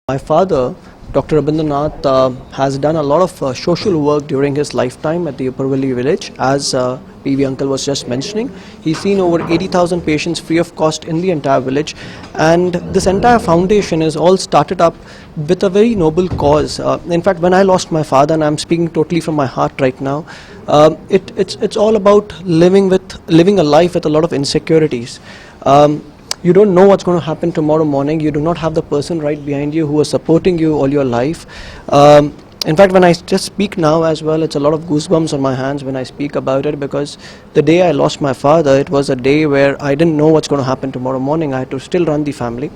My father, Dr. Rabinder Nath, has done a lot of social work during his lifetime at the Uppervalley village. As PV uncle was just mentioning, he's seen over 80,000 patients free of cost in the entire village, and this entire foundation is all started up with a very noble cause. In fact, when I lost my father, and I'm speaking totally from my heart right now, it's all about living a life with a lot of insecurities. You don't know what's going to happen tomorrow morning. You do not have the person right behind you who is supporting you all your life. In fact, when I just speak now as well, it's a lot of goosebumps on my hands when I speak about it, because the day I lost my father, it was a day where I didn't know what's going to happen tomorrow morning. I had to still run the family,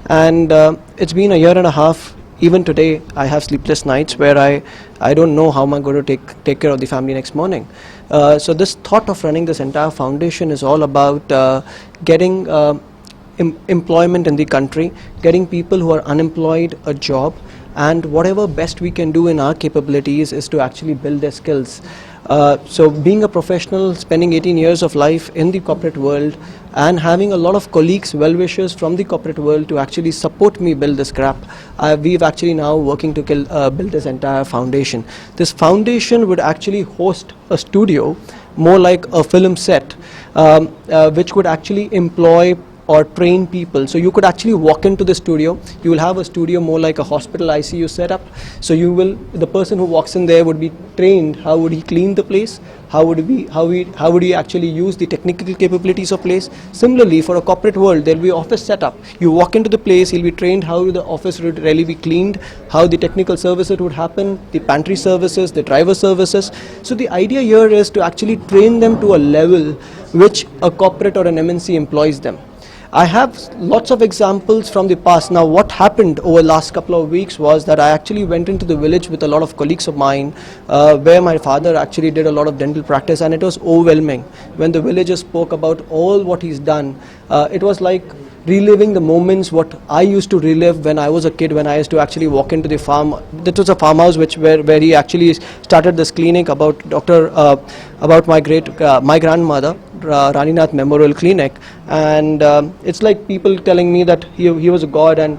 and it's been a year and a half. Even today, I have sleepless nights where I don't know how am I going to take care of the family next morning. So this thought of running this entire foundation is all about getting employment in the country, getting people who are unemployed a job, and whatever best we can do in our capabilities is to actually build their skills. So being a professional, spending 18 years of life in the corporate world, and having a lot of colleagues, well-wishers from the corporate world to actually support me build this crap, we've actually now working to build this entire foundation. This foundation would actually host a studio, more like a film set, which would actually employ or train people. So you could actually walk into the studio. You will have a studio more like a hospital ICU setup. So the person who walks in there would be trained. How would he clean the place? How would he actually use the technical capabilities of place? Similarly, for a corporate world, there will be office setup. You walk into the place, he'll be trained how the office would really be cleaned, how the technical services would happen, the pantry services, the driver services. So the idea here is to actually train them to a level which a corporate or an MNC employs them. I have lots of examples from the past. Now, what happened over the last couple of weeks was that I actually went into the village with a lot of colleagues of mine, where my father actually did a lot of dental practice, and it was overwhelming. When the villagers spoke about all what he's done, it was like reliving the moments what I used to relive when I was a kid, when I used to actually walk into the farm. That was a farmhouse where he actually started this clinic about my grandmother, Rani Nath Memorial Clinic, and it's like people telling me that he was a god, and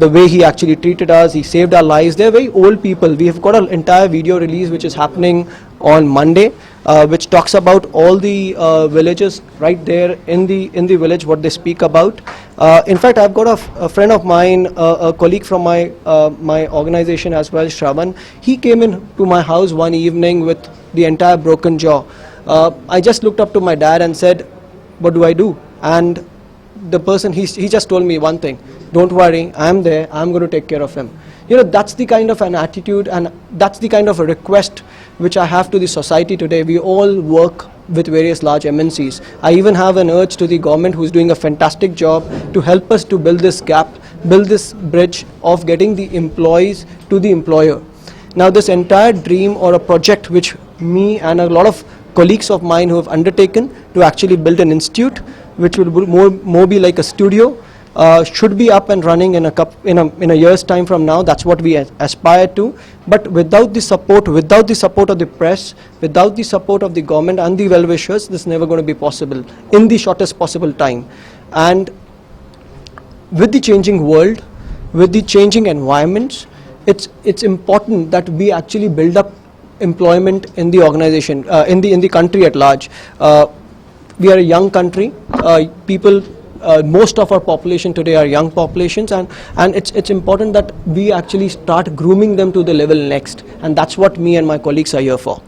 the way he actually treated us, he saved our lives. They're very old people. We have got an entire video release which is happening on Monday, which talks about all the villages right there in the village, what they speak about. In fact, I've got a friend of mine, a colleague from my organization as well, Shravan. He came in to my house one evening with the entire broken jaw. I just looked up to my dad and said, what do I do? And the person, he just told me one thing: don't worry, I'm there, I'm going to take care of him. You know, that's the kind of an attitude, and that's the kind of a request which I have to the society today. We all work with various large MNCs. I even have an urge to the government, who's doing a fantastic job, to help us to build this gap, build this bridge of getting the employees to the employer. Now, this entire dream or a project which me and a lot of colleagues of mine who have undertaken to actually build an institute, which will more be like a studio, should be up and running in a year's time from now. That's what we aspire to. But without the support of the press, without the support of the government and the well-wishers, this is never going to be possible in the shortest possible time. And with the changing world, with the changing environments, it's important that we actually build up employment in the organization, in the country at large. We are a young country. Most of our population today are young populations, and it's important that we actually start grooming them to the level next, and that's what me and my colleagues are here for.